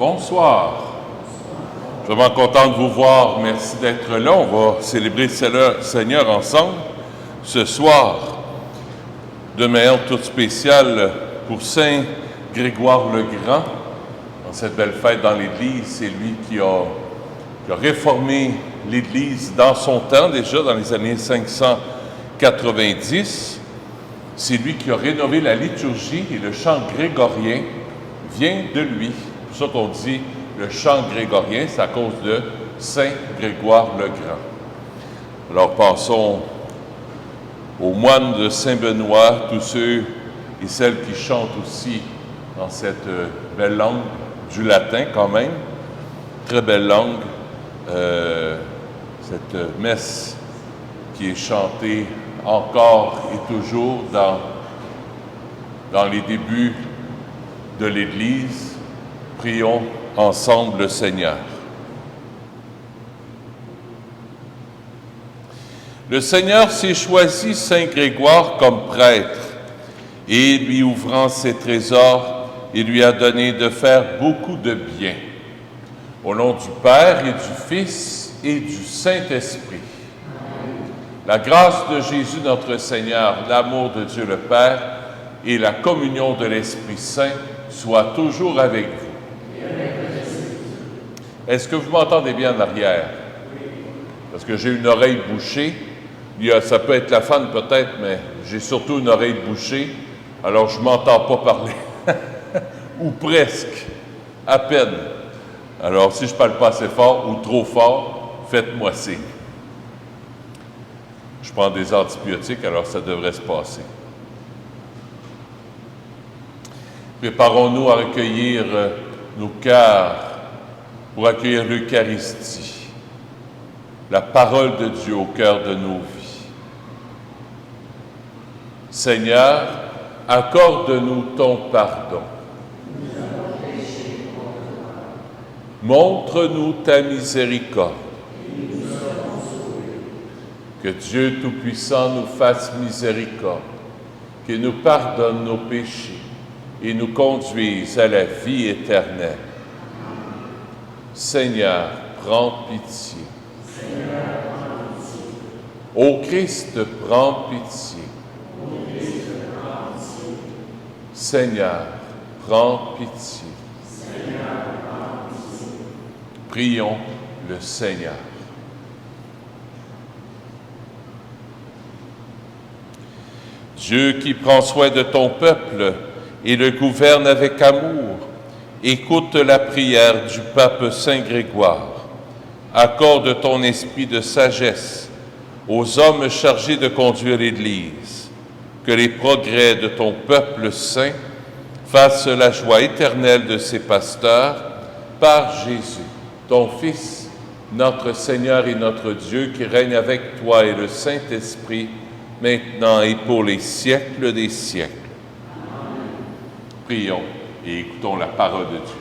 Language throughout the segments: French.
Bonsoir. Je suis vraiment content de vous voir. Merci d'être là. On va célébrer le Seigneur ensemble ce soir. De manière toute spéciale pour Saint Grégoire le Grand. Dans cette belle fête dans l'Église, c'est lui qui a réformé l'Église dans son temps, déjà dans les années 590. C'est lui qui a rénové la liturgie et le chant grégorien vient de lui. C'est pour ça qu'on dit le chant grégorien, c'est à cause de Saint Grégoire le Grand. Alors pensons aux moines de Saint-Benoît, tous ceux et celles qui chantent aussi dans cette belle langue du latin quand même, très belle langue, cette messe qui est chantée encore et toujours dans les débuts de l'Église. Prions ensemble le Seigneur. Le Seigneur s'est choisi Saint Grégoire comme prêtre et, lui ouvrant ses trésors, il lui a donné de faire beaucoup de bien. Au nom du Père et du Fils et du Saint-Esprit. La grâce de Jésus notre Seigneur, l'amour de Dieu le Père et la communion de l'Esprit Saint soient toujours avec vous. Est-ce que vous m'entendez bien en arrière? Parce que j'ai une oreille bouchée. Ça peut être la fan peut-être, mais j'ai surtout une oreille bouchée, alors je ne m'entends pas parler. Ou presque, à peine. Alors si je ne parle pas assez fort ou trop fort, faites-moi signe. Je prends des antibiotiques, alors ça devrait se passer. Préparons-nous à recueillir nos cœurs pour accueillir l'Eucharistie, la parole de Dieu au cœur de nos vies. Seigneur, accorde-nous ton pardon. Montre-nous ta miséricorde. Que Dieu Tout-Puissant nous fasse miséricorde, qu'il nous pardonne nos péchés et nous conduise à la vie éternelle. Seigneur, prends pitié. Ô Christ, prends pitié. Seigneur, prends pitié. Prions le Seigneur. Dieu qui prend soin de ton peuple et le gouverne avec amour, écoute la prière du pape Saint Grégoire. Accorde ton esprit de sagesse aux hommes chargés de conduire l'Église. Que les progrès de ton peuple saint fassent la joie éternelle de ses pasteurs par Jésus, ton Fils, notre Seigneur et notre Dieu, qui règne avec toi et le Saint-Esprit, maintenant et pour les siècles des siècles. Amen. Prions et écoutons la parole de Dieu.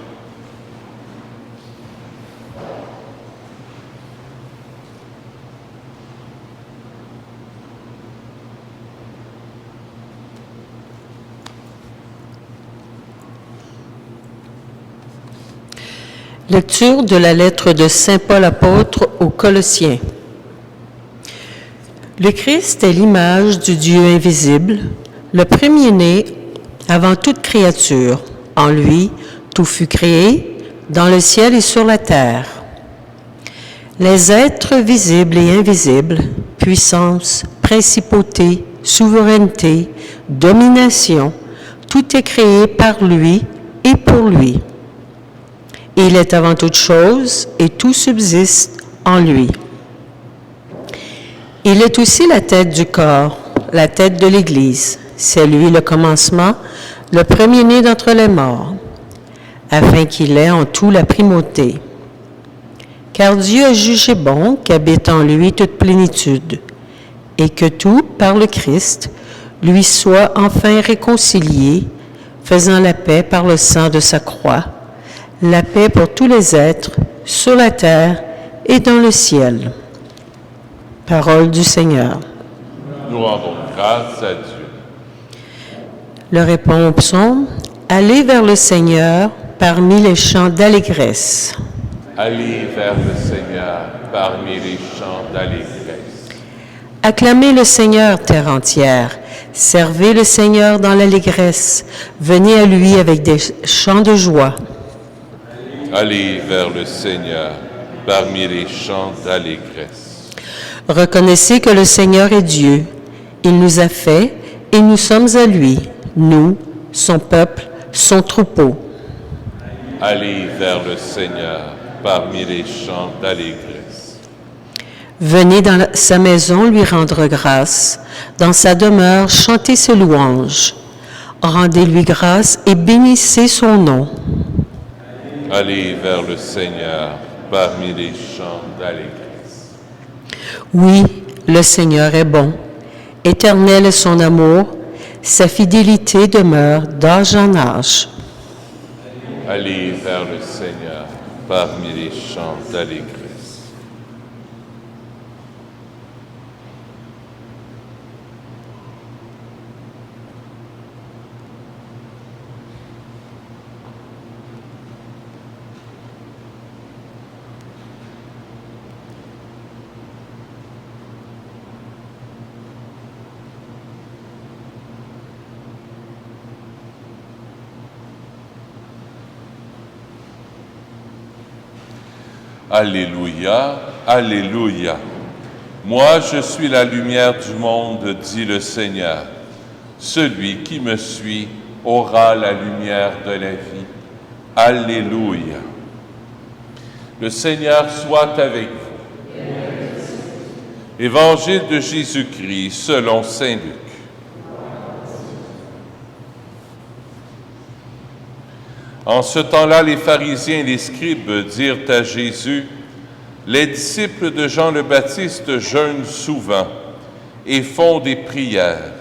Lecture de la lettre de Saint Paul apôtre aux Colossiens. Le Christ est l'image du Dieu invisible, le premier-né avant toute créature. En lui, tout fut créé, dans le ciel et sur la terre. Les êtres visibles et invisibles, puissance, principauté, souveraineté, domination, tout est créé par lui et pour lui. Il est avant toute chose et tout subsiste en lui. Il est aussi la tête du corps, la tête de l'Église. C'est lui le commencement, le premier-né d'entre les morts, afin qu'il ait en tout la primauté. Car Dieu a jugé bon qu'habite en lui toute plénitude, et que tout, par le Christ, lui soit enfin réconcilié, faisant la paix par le sang de sa croix, la paix pour tous les êtres, sur la terre et dans le ciel. Parole du Seigneur. Nous rendons grâce à Dieu. Le répond au psaume, « Allez vers le Seigneur, parmi les chants d'allégresse. Allez vers le Seigneur parmi les chants d'allégresse. Acclamez le Seigneur, terre entière. Servez le Seigneur dans l'allégresse. Venez à lui avec des chants de joie. Allez vers le Seigneur parmi les chants d'allégresse. Reconnaissez que le Seigneur est Dieu. Il nous a fait et nous sommes à lui, nous, son peuple, son troupeau. Allez vers le Seigneur parmi les chants d'allégresse. Venez dans sa maison lui rendre grâce. Dans sa demeure, chantez ses louanges. Rendez-lui grâce et bénissez son nom. Allez vers le Seigneur parmi les chants d'allégresse. Oui, le Seigneur est bon. Éternel est son amour. Sa fidélité demeure d'âge en âge. Allez vers le Seigneur parmi les chants d'allégresse. Alléluia, Alléluia. Moi, je suis la lumière du monde, dit le Seigneur. Celui qui me suit aura la lumière de la vie. Alléluia. Le Seigneur soit avec vous. Évangile de Jésus-Christ selon saint Luc. En ce temps-là, les pharisiens et les scribes dirent à Jésus, « Les disciples de Jean le Baptiste jeûnent souvent et font des prières,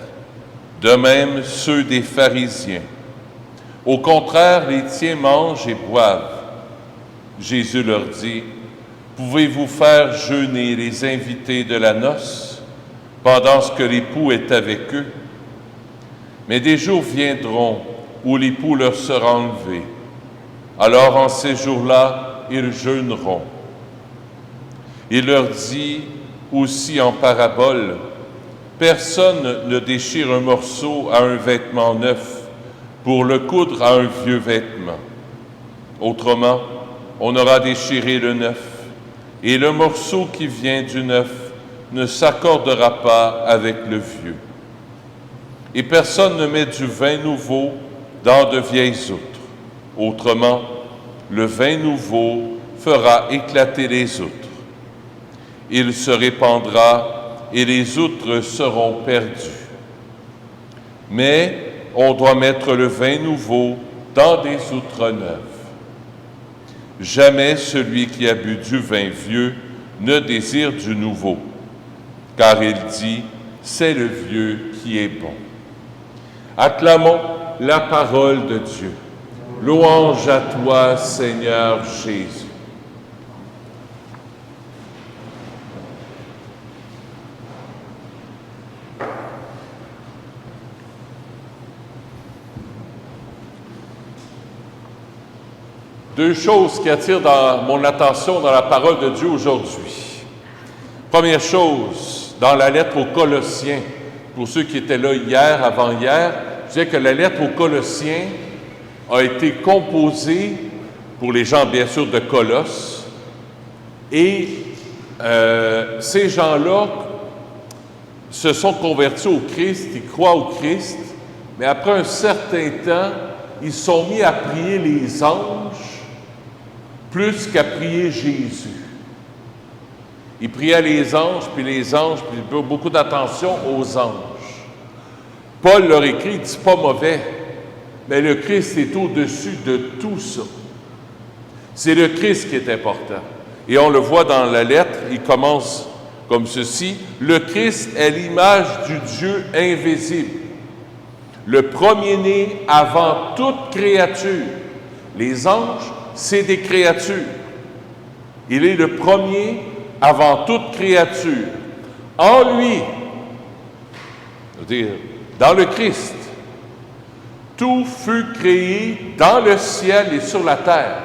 de même ceux des pharisiens. Au contraire, les tiens mangent et boivent. » Jésus leur dit, « Pouvez-vous faire jeûner les invités de la noce pendant que l'époux est avec eux? Mais des jours viendront où l'époux leur sera enlevé. Alors en ces jours-là, ils jeûneront. » Il leur dit aussi en parabole, « Personne ne déchire un morceau à un vêtement neuf pour le coudre à un vieux vêtement. Autrement, on aura déchiré le neuf, et le morceau qui vient du neuf ne s'accordera pas avec le vieux. Et personne ne met du vin nouveau dans de vieilles outres. Autrement, le vin nouveau fera éclater les outres. Il se répandra et les outres seront perdues. Mais on doit mettre le vin nouveau dans des outres neuves. Jamais celui qui a bu du vin vieux ne désire du nouveau, car il dit, c'est le vieux qui est bon. » Acclamons la parole de Dieu. Louange à toi, Seigneur Jésus. Deux choses qui attirent mon attention dans la parole de Dieu aujourd'hui. Première chose, dans la lettre aux Colossiens, pour ceux qui étaient là hier, avant-hier, je disais que la lettre aux Colossiens a été composée pour les gens, bien sûr, de Colosse. Et ces gens-là se sont convertis au Christ, ils croient au Christ, mais après un certain temps, ils sont mis à prier les anges plus qu'à prier Jésus. Ils priaient les anges, puis beaucoup d'attention aux anges. Paul leur écrit, il dit pas mauvais, mais le Christ est au-dessus de tout ça. C'est le Christ qui est important. Et on le voit dans la lettre, il commence comme ceci, « Le Christ est l'image du Dieu invisible, le premier-né avant toute créature. » Les anges, c'est des créatures. Il est le premier avant toute créature. En lui, c'est-à-dire dans le Christ, tout fut créé dans le ciel et sur la terre.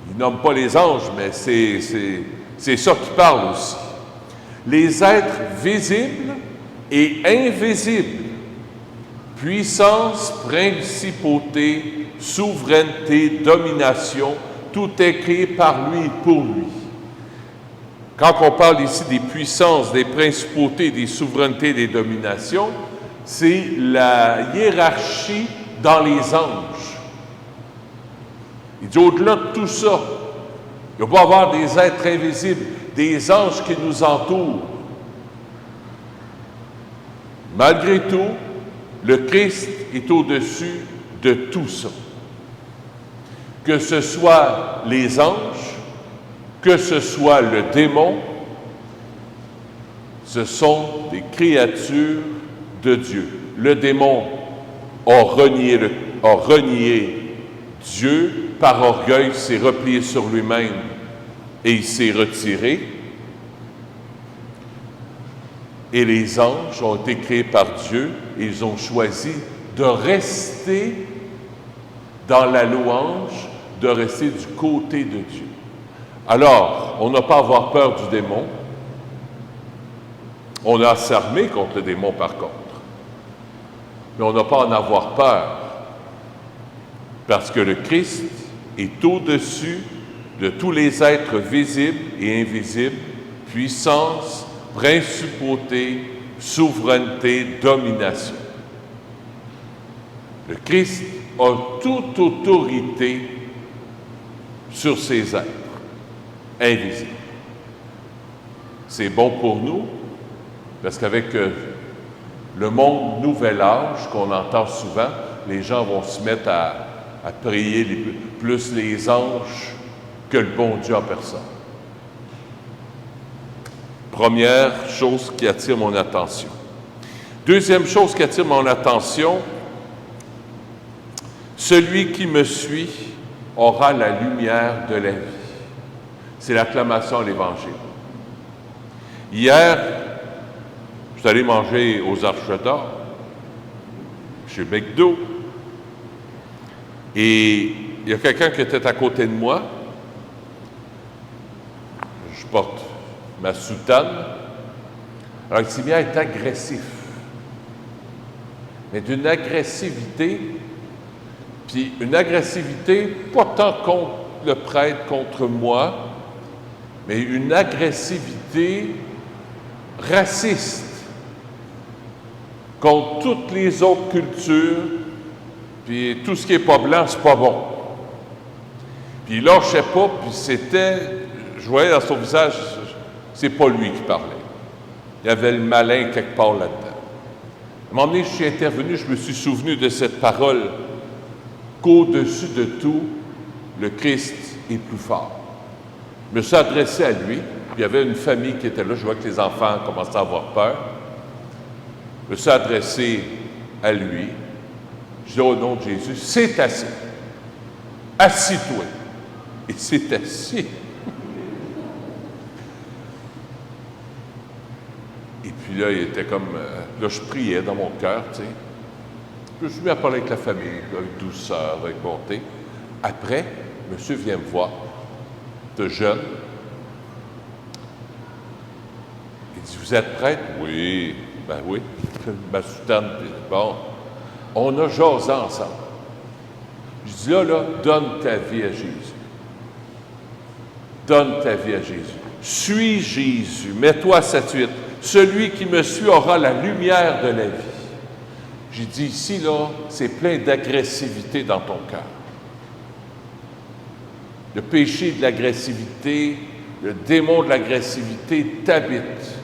Il nomme pas les anges, mais c'est ça qui parle aussi. Les êtres visibles et invisibles, puissance, principauté, souveraineté, domination, tout est créé par lui et pour lui. Quand on parle ici des puissances, des principautés, des souverainetés, des dominations, c'est la hiérarchie dans les anges. Il dit au-delà de tout ça, il ne va pas avoir des êtres invisibles, des anges qui nous entourent. Malgré tout, le Christ est au-dessus de tout ça. Que ce soit les anges, que ce soit le démon, ce sont des créatures de Dieu. Le démon a renié Dieu par orgueil, s'est replié sur lui-même et il s'est retiré. Et les anges ont été créés par Dieu et ils ont choisi de rester dans la louange, de rester du côté de Dieu. Alors, on n'a pas à avoir peur du démon. On a à s'armer contre le démon, par contre. Mais on n'a pas à en avoir peur. Parce que le Christ est au-dessus de tous les êtres visibles et invisibles, puissance, principauté, souveraineté, domination. Le Christ a toute autorité sur ces êtres invisibles. C'est bon pour nous, parce qu'avec le monde nouvel âge qu'on entend souvent, les gens vont se mettre à prier plus les anges que le bon Dieu en personne. Première chose qui attire mon attention. Deuxième chose qui attire mon attention, celui qui me suit aura la lumière de la vie. C'est l'acclamation à l'Évangile. Hier, je suis allé manger aux Arches d'Or, chez McDo, et il y a quelqu'un qui était à côté de moi. Je porte ma soutane. Alors, il s'est mis à être agressif. Mais d'une agressivité, puis une agressivité pas tant contre le prêtre, contre moi, mais une agressivité raciste contre toutes les autres cultures, puis tout ce qui n'est pas blanc, c'est pas bon. Puis il lâchait pas, puis c'était, je voyais dans son visage, c'est pas lui qui parlait. Il y avait le malin quelque part là-dedans. À un moment donné, je suis intervenu, je me suis souvenu de cette parole qu'au-dessus de tout, le Christ est plus fort. Je me suis adressé à lui, puis il y avait une famille qui était là, je vois que les enfants commençaient à avoir peur. Je me suis adressé à lui, je dis au nom de Jésus, c'est assez. Assis-toi. Et c'est assis. Et puis là, il était comme... là, je priais dans mon cœur, tu sais. Je me suis mis à parler avec la famille, avec douceur, avec bonté. Après, monsieur vient me voir, de jeune. Il dit, vous êtes prêtre? Oui. Ben oui. Ma soutane, puis bon. On a jasé ensemble. Je dis, là, donne ta vie à Jésus. Donne ta vie à Jésus. Suis Jésus. Mets-toi à cette suite. Celui qui me suit aura la lumière de la vie. J'ai dit, ici, là, c'est plein d'agressivité dans ton cœur. Le péché de l'agressivité, le démon de l'agressivité t'habite.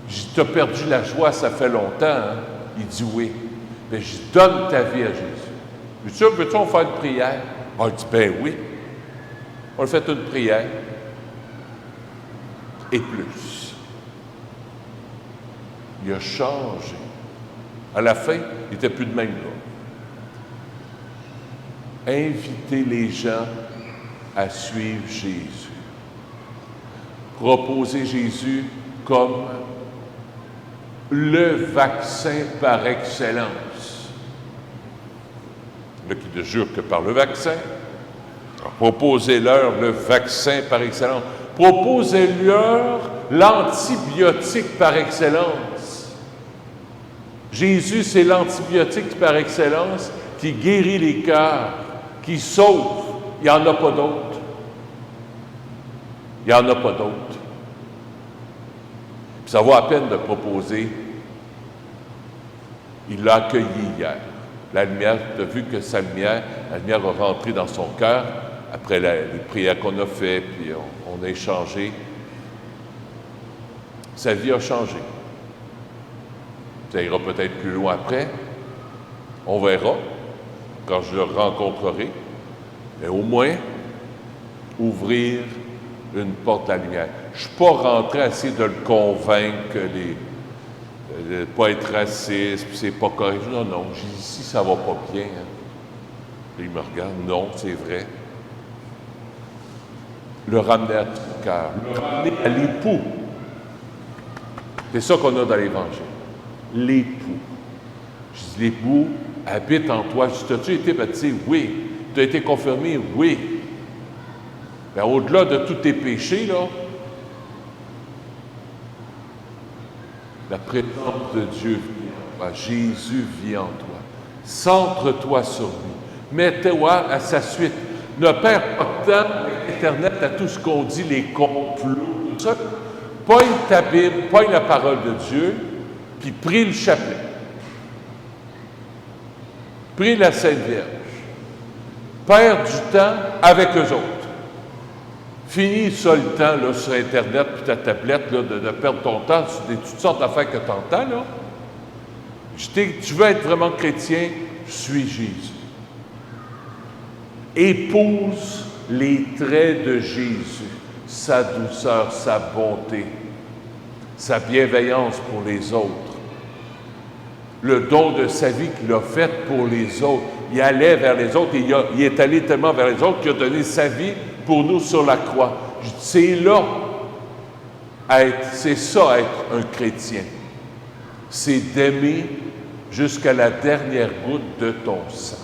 J'ai dit, t'as perdu la joie, ça fait longtemps, hein? Il dit oui. Mais je donne ta vie à Jésus. Veux-tu on faire une prière? Ah, il dit, ben oui. On a fait une prière. Et plus. Il a changé. À la fin, il n'était plus de même là. Inviter les gens à suivre Jésus. Proposer Jésus comme le vaccin par excellence. là, qui ne jure que par le vaccin. Proposez-leur le vaccin par excellence. Proposez-leur l'antibiotique par excellence. Jésus, c'est l'antibiotique par excellence qui guérit les cœurs, qui sauve. Il n'y en a pas d'autre. Il n'y en a pas d'autre. Ça vaut à peine de proposer. Il l'a accueilli hier. La lumière, tu as vu que la lumière a rentré dans son cœur après les prières qu'on a faites, puis on a échangé. Sa vie a changé. Ça ira peut-être plus loin après. On verra quand je le rencontrerai. Mais au moins, ouvrir une porte à la lumière. Je ne suis pas rentré à essayer de le convaincre de ne pas être raciste, puis c'est pas correct. Non, j'ai dit, ici, ça va pas bien. Hein. Il me regarde, non, c'est vrai. Le ramener à ton cœur, le ramener à l'époux. C'est ça qu'on a dans l'Évangile. L'époux. Je dis, l'époux habite en toi. Je dis, as-tu été baptisé? Oui. Tu as été confirmé? Oui. Mais au-delà de tous tes péchés, là, la présence de Dieu vit en toi. Jésus vit en toi. Centre-toi sur lui. Mets-toi à sa suite. Ne perds pas de temps avec Internet à tout ce qu'on dit, les complots, tout ça. Pogne ta Bible, pogne la parole de Dieu, puis prie le chapelet. Prie la Sainte Vierge. Perds du temps avec eux autres. Finis ça le temps là, sur Internet puis ta tablette là, de perdre ton temps sur toutes sortes d'affaires que tu entends. Là. Tu veux être vraiment chrétien, suis Jésus. Épouse les traits de Jésus, sa douceur, sa bonté, sa bienveillance pour les autres, le don de sa vie qu'il a fait pour les autres. Il allait vers les autres et il est allé tellement vers les autres qu'il a donné sa vie pour nous sur la croix. C'est ça être un chrétien. C'est d'aimer jusqu'à la dernière goutte de ton sang.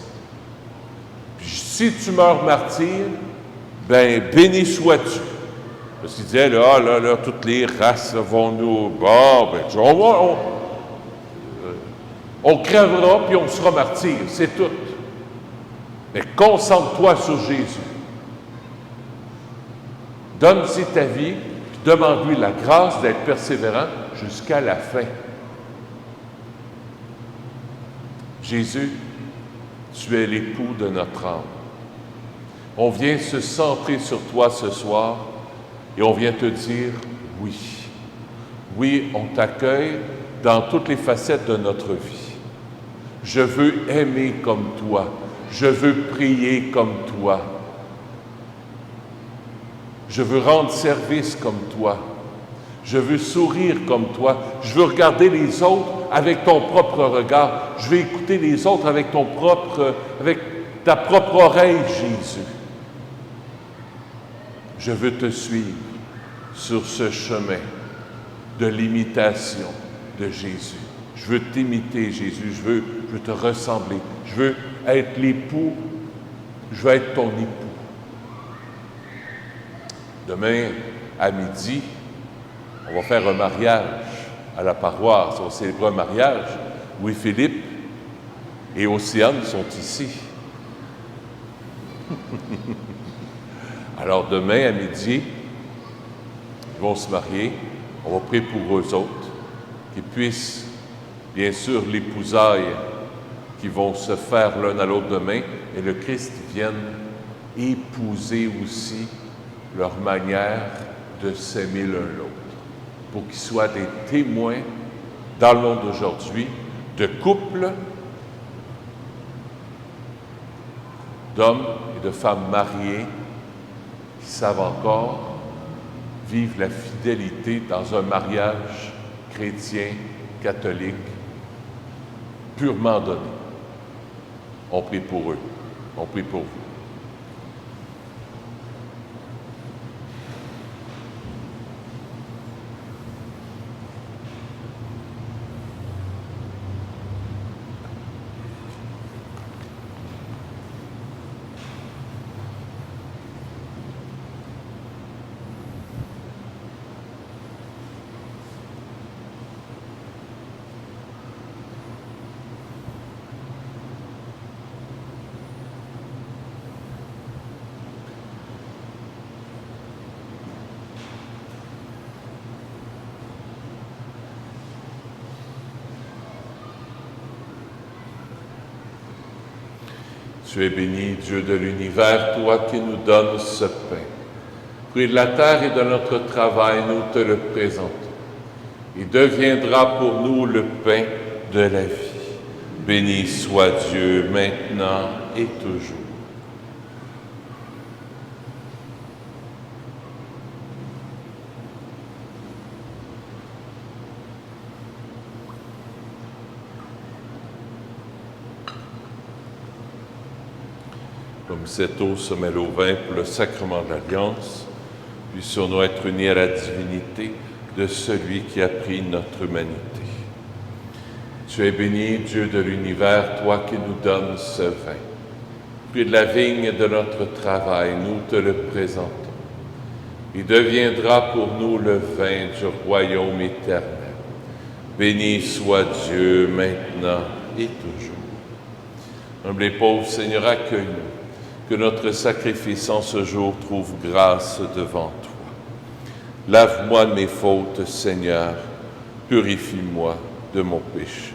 Puis si tu meurs martyr, ben béni sois-tu. Parce qu'il disait, là, toutes les races vont nous... Bon, ben, on crèvera puis on sera martyr, c'est tout. Mais concentre-toi sur Jésus. Donne-lui ta vie, puis demande-lui la grâce d'être persévérant jusqu'à la fin. Jésus, tu es l'époux de notre âme. On vient se centrer sur toi ce soir et on vient te dire oui. Oui, on t'accueille dans toutes les facettes de notre vie. Je veux aimer comme toi. Je veux prier comme toi. Je veux rendre service comme toi. Je veux sourire comme toi. Je veux regarder les autres avec ton propre regard. Je veux écouter les autres avec ta propre oreille, Jésus. Je veux te suivre sur ce chemin de l'imitation de Jésus. Je veux t'imiter, Jésus. Je veux te ressembler. Je veux être l'époux. Je veux être ton époux. Demain, à midi, on va faire un mariage à la paroisse. On va célébrer un mariage. Louis-Philippe et Océane sont ici. Alors demain, à midi, ils vont se marier. On va prier pour eux autres, qu'ils puissent, bien sûr, l'épousaille qui vont se faire l'un à l'autre demain, et le Christ vienne épouser aussi leur manière de s'aimer l'un l'autre, pour qu'ils soient des témoins dans le monde d'aujourd'hui de couples, d'hommes et de femmes mariés qui savent encore vivre la fidélité dans un mariage chrétien, catholique, purement donné. On prie pour eux, on prie pour vous. Tu es béni, Dieu de l'univers, toi qui nous donnes ce pain. Fruit de la terre et de notre travail, nous te le présentons. Il deviendra pour nous le pain de la vie. Béni soit Dieu maintenant et toujours. Comme cette eau se mêle au vin pour le sacrement de l'Alliance, puissions-nous être unis à la divinité de celui qui a pris notre humanité. Tu es béni, Dieu de l'univers, toi qui nous donnes ce vin. Fruit de la vigne et de notre travail, nous te le présentons. Il deviendra pour nous le vin du royaume éternel. Béni soit Dieu maintenant et toujours. Humble et pauvre Seigneur, accueille-nous. Que notre sacrifice en ce jour trouve grâce devant toi. Lave-moi de mes fautes, Seigneur, purifie-moi de mon péché.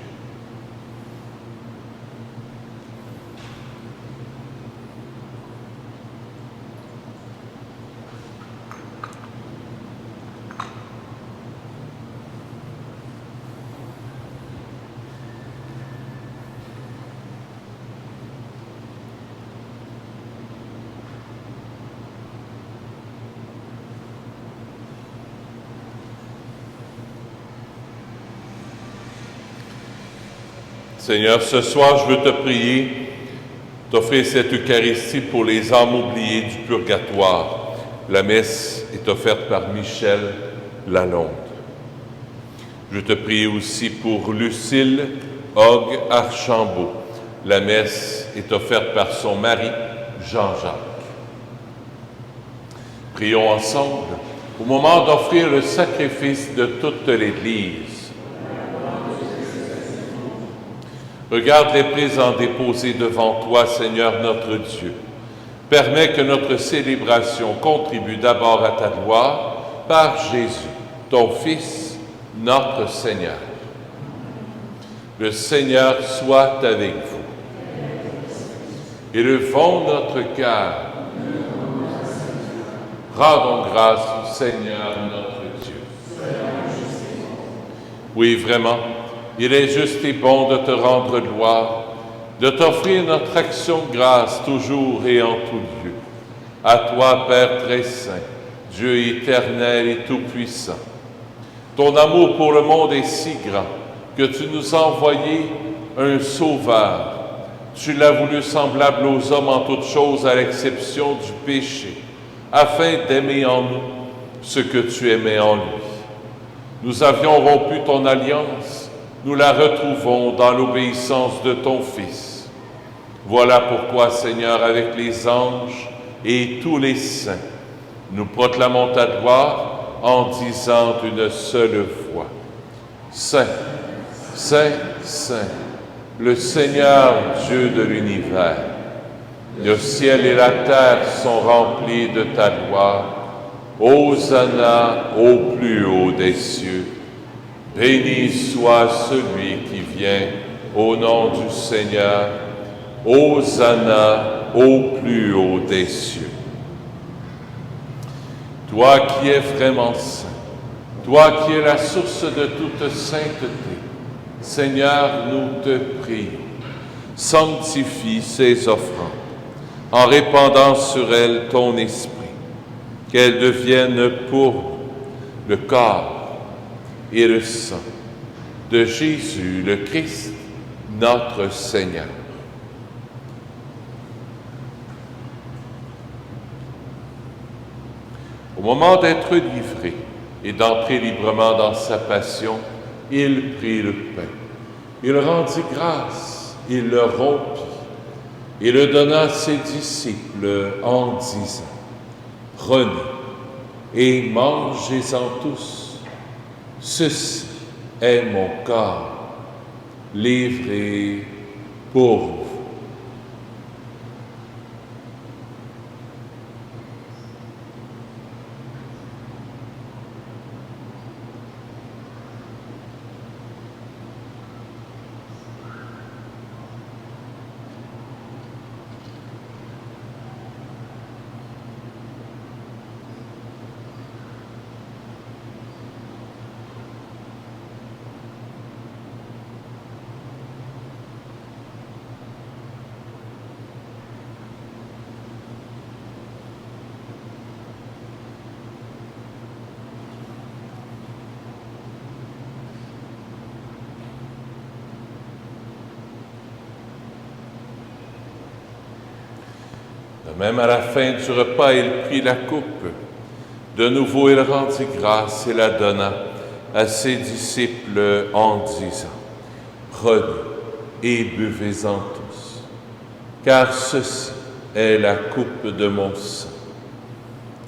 Seigneur, ce soir, je veux te prier, t'offrir cette Eucharistie pour les âmes oubliées du purgatoire. La messe est offerte par Michel Lalonde. Je te prie aussi pour Lucille Hogg Archambault. La messe est offerte par son mari, Jean-Jacques. Prions ensemble au moment d'offrir le sacrifice de toute l'Église. Regarde les présents déposés devant toi, Seigneur notre Dieu. Permets que notre célébration contribue d'abord à ta gloire par Jésus, ton Fils, notre Seigneur. Le Seigneur soit avec vous. Élevons notre cœur. Rendons grâce au Seigneur notre Dieu. Oui, vraiment. Il est juste et bon de te rendre gloire, de t'offrir notre action de grâce toujours et en tout lieu. À toi, Père très saint, Dieu éternel et tout-puissant. Ton amour pour le monde est si grand que tu nous as envoyé un sauveur. Tu l'as voulu semblable aux hommes en toutes choses à l'exception du péché, afin d'aimer en nous ce que tu aimais en lui. Nous avions rompu ton alliance. Nous la retrouvons dans l'obéissance de ton Fils. Voilà pourquoi, Seigneur, avec les anges et tous les saints, nous proclamons ta gloire en disant d'une seule voix. Saint, Saint, Saint, le Seigneur Dieu de l'univers. Le ciel et la terre sont remplis de ta gloire. Hosanna au plus haut des cieux. Béni soit celui qui vient au nom du Seigneur. Hosanna au plus haut des cieux. Toi qui es vraiment saint, toi qui es la source de toute sainteté, Seigneur, nous te prions. Sanctifie ces offrandes en répandant sur elles ton esprit, qu'elles deviennent pour nous le corps et le sang de Jésus, le Christ, notre Seigneur. Au moment d'être livré et d'entrer librement dans sa passion, il prit le pain. Il rendit grâce, il le rompit et le donna à ses disciples en disant : « Prenez et mangez-en tous. Ceci est mon corps, livré pour vous. » même à la fin du repas, il prit la coupe. De nouveau, il rendit grâce et la donna à ses disciples en disant, « Prenez et buvez-en tous, car ceci est la coupe de mon sang,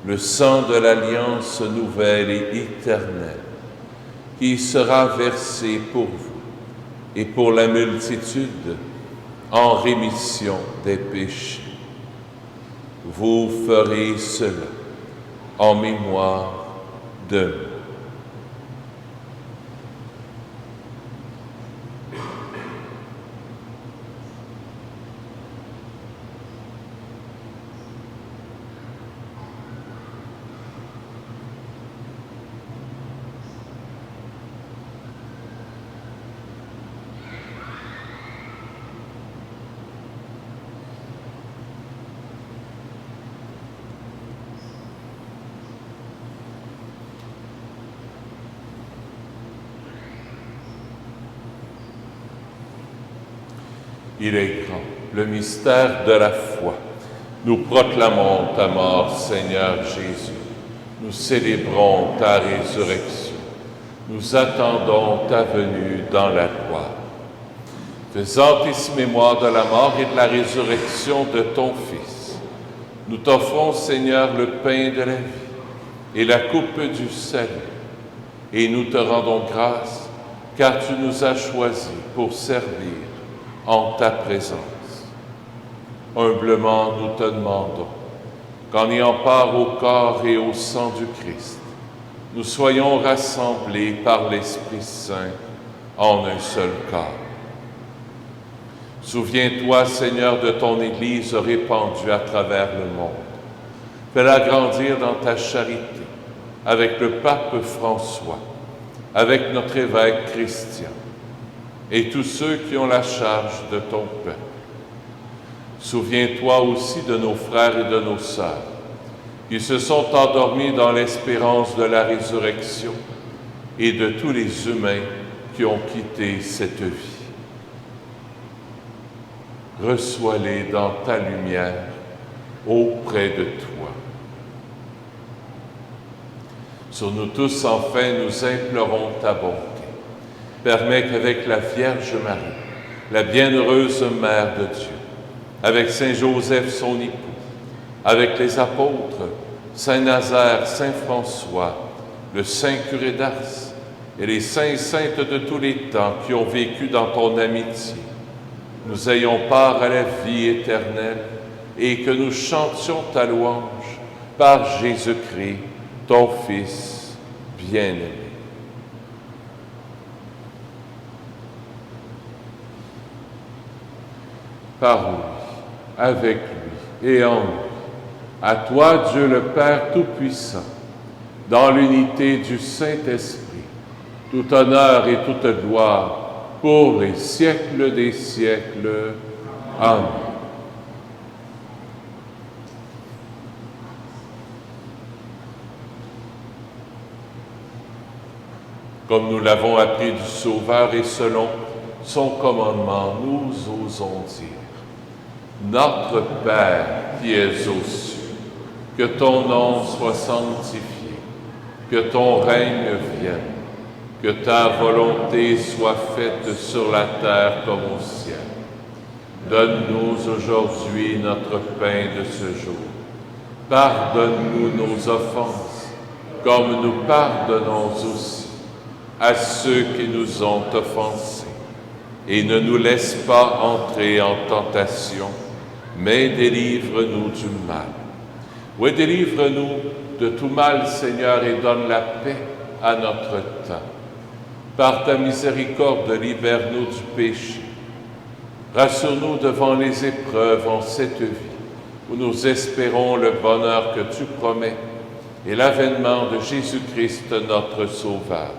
le sang de l'alliance nouvelle et éternelle, qui sera versé pour vous et pour la multitude en rémission des péchés. Vous ferez cela en mémoire de moi. » Il est grand, le mystère de la foi. Nous proclamons ta mort, Seigneur Jésus. Nous célébrons ta résurrection. Nous attendons ta venue dans la gloire. Faisant ici mémoire de la mort et de la résurrection de ton Fils, nous t'offrons, Seigneur, le pain de la vie et la coupe du salut. Et nous te rendons grâce, car tu nous as choisis pour servir en ta présence. Humblement, nous te demandons qu'en ayant part au corps et au sang du Christ, nous soyons rassemblés par l'Esprit Saint en un seul corps. Souviens-toi, Seigneur, de ton Église répandue à travers le monde. Fais-la grandir dans ta charité, avec le pape François, avec notre évêque Christian, et tous ceux qui ont la charge de ton peuple. Souviens-toi aussi de nos frères et de nos sœurs, qui se sont endormis dans l'espérance de la résurrection, et de tous les humains qui ont quitté cette vie. Reçois-les dans ta lumière, auprès de toi. Sur nous tous, enfin, nous implorons ta bonté. Permets qu'avec la Vierge Marie, la bienheureuse Mère de Dieu, avec Saint Joseph, son époux, avec les apôtres, Saint Nazaire, Saint François, le Saint curé d'Ars et les saints et saintes de tous les temps qui ont vécu dans ton amitié, nous ayons part à la vie éternelle et que nous chantions ta louange par Jésus-Christ, ton Fils bien-aimé. Par lui, avec lui et en lui, à toi, Dieu le Père Tout-Puissant, dans l'unité du Saint-Esprit, tout honneur et toute gloire pour les siècles des siècles. Amen. Comme nous l'avons appris du Sauveur et selon son commandement, nous osons dire: Notre Père qui es aux cieux, que ton nom soit sanctifié, que ton règne vienne, que ta volonté soit faite sur la terre comme au ciel. Donne-nous aujourd'hui notre pain de ce jour. Pardonne-nous nos offenses, comme nous pardonnons aussi à ceux qui nous ont offensés. Et ne nous laisse pas entrer en tentation, mais délivre-nous du mal. Oui, délivre-nous de tout mal, Seigneur, et donne la paix à notre temps. Par ta miséricorde, libère-nous du péché. Rassure-nous devant les épreuves en cette vie, où nous espérons le bonheur que tu promets et l'avènement de Jésus-Christ, notre Sauveur.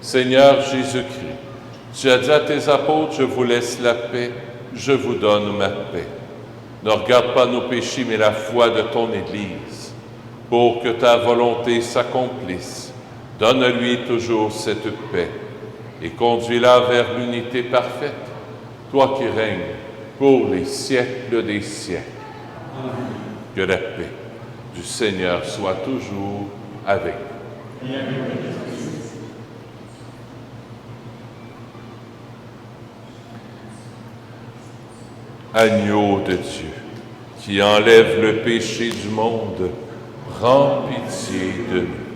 Seigneur Jésus-Christ, tu as dit à tes apôtres, je vous laisse la paix, je vous donne ma paix. Ne regarde pas nos péchés, mais la foi de ton Église, pour que ta volonté s'accomplisse. Donne-lui toujours cette paix. et conduis-la vers l'unité parfaite, toi qui règnes pour les siècles des siècles. Que la paix du Seigneur soit toujours avec vous. Agneau de Dieu, qui enlève le péché du monde, prends pitié de nous.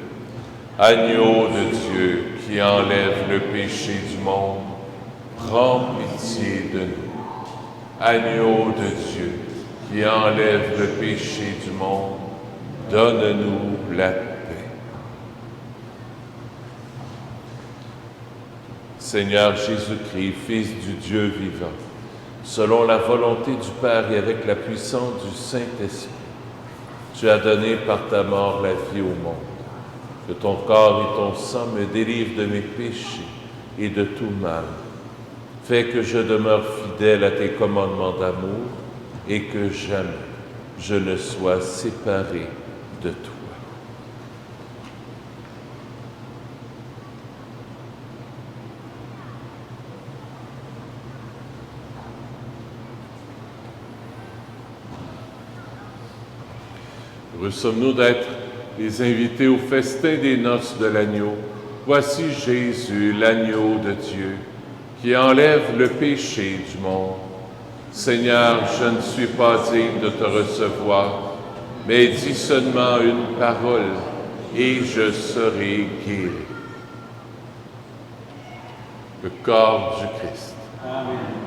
Agneau de Dieu, qui enlève le péché du monde, prends pitié de nous. Agneau de Dieu, qui enlève le péché du monde, donne-nous la paix. Seigneur Jésus-Christ, Fils du Dieu vivant, selon la volonté du Père et avec la puissance du Saint-Esprit, tu as donné par ta mort la vie au monde. Que ton corps et ton sang me délivrent de mes péchés et de tout mal. Fais que je demeure fidèle à tes commandements d'amour et que jamais je ne sois séparé de toi. Heureux sommes-nous d'être les invités au festin des noces de l'agneau. Voici Jésus, l'agneau de Dieu, qui enlève le péché du monde. Seigneur, je ne suis pas digne de te recevoir, mais dis seulement une parole, et je serai guéri. Le corps du Christ. Amen.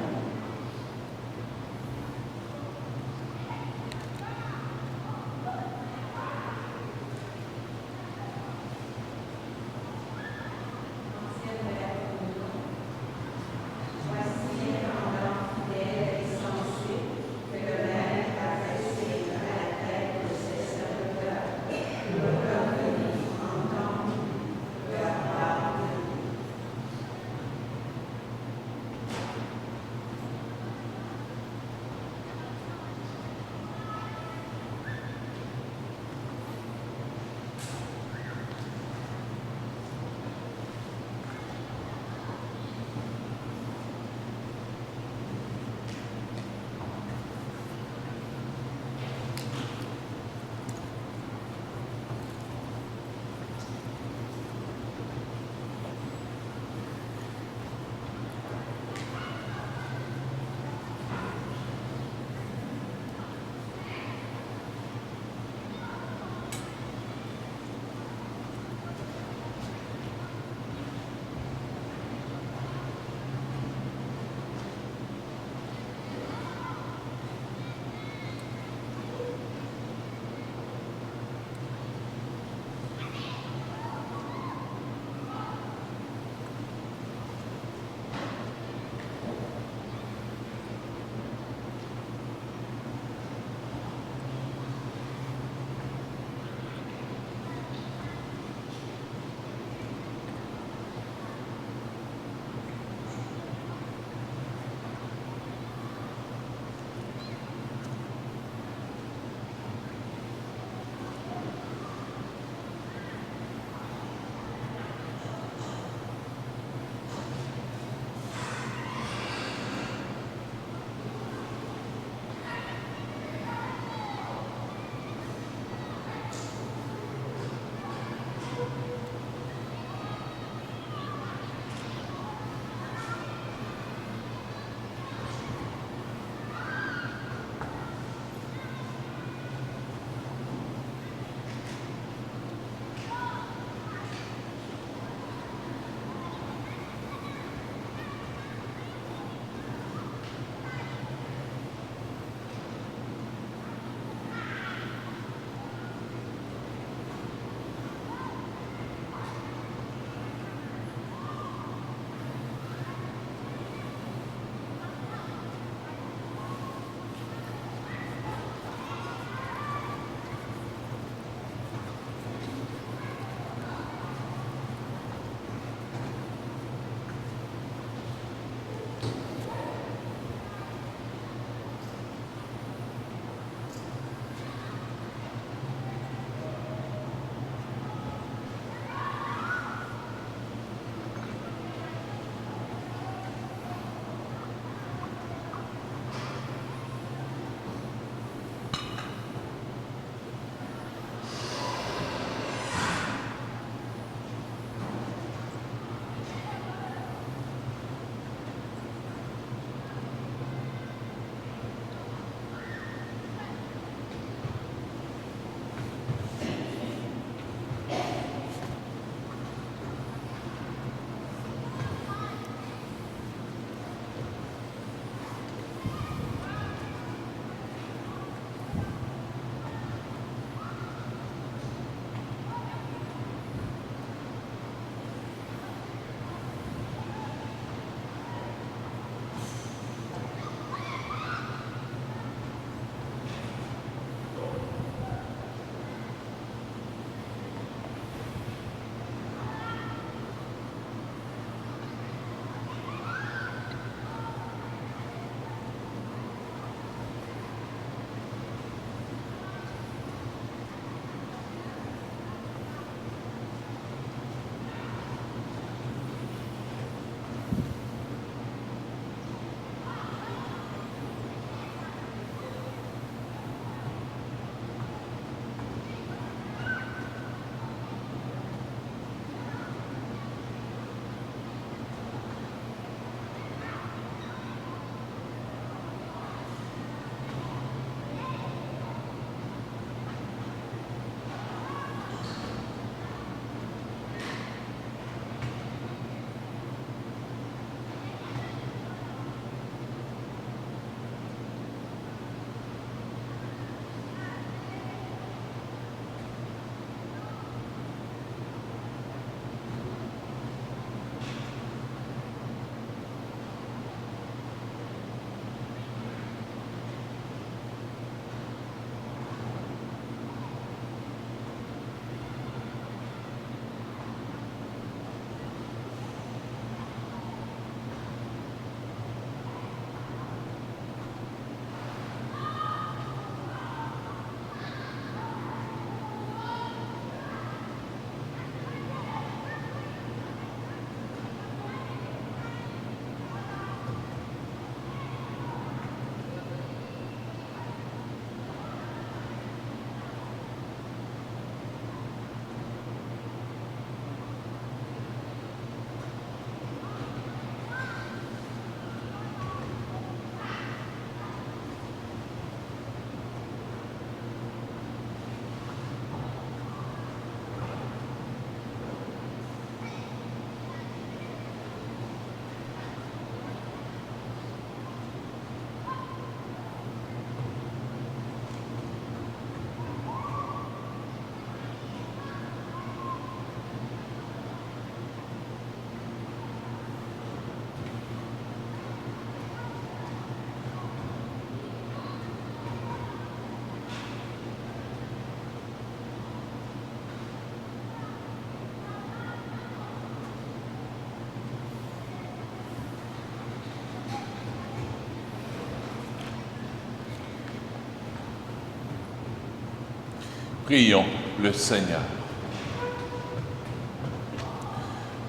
Prions le Seigneur.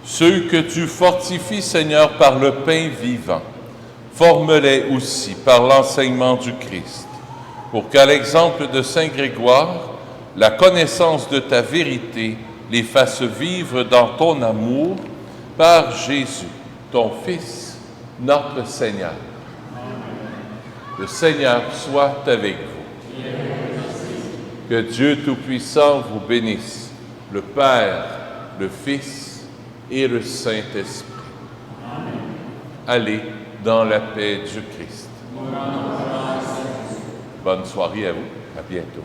Ceux que tu fortifies, Seigneur, par le pain vivant, forme-les aussi par l'enseignement du Christ, pour qu'à l'exemple de Saint Grégoire, la connaissance de ta vérité les fasse vivre dans ton amour par Jésus, ton Fils, notre Seigneur. Le Seigneur soit avec vous. Que Dieu Tout-Puissant vous bénisse, le Père, le Fils et le Saint-Esprit. Allez dans la paix du Christ. Bonne soirée à vous. À bientôt.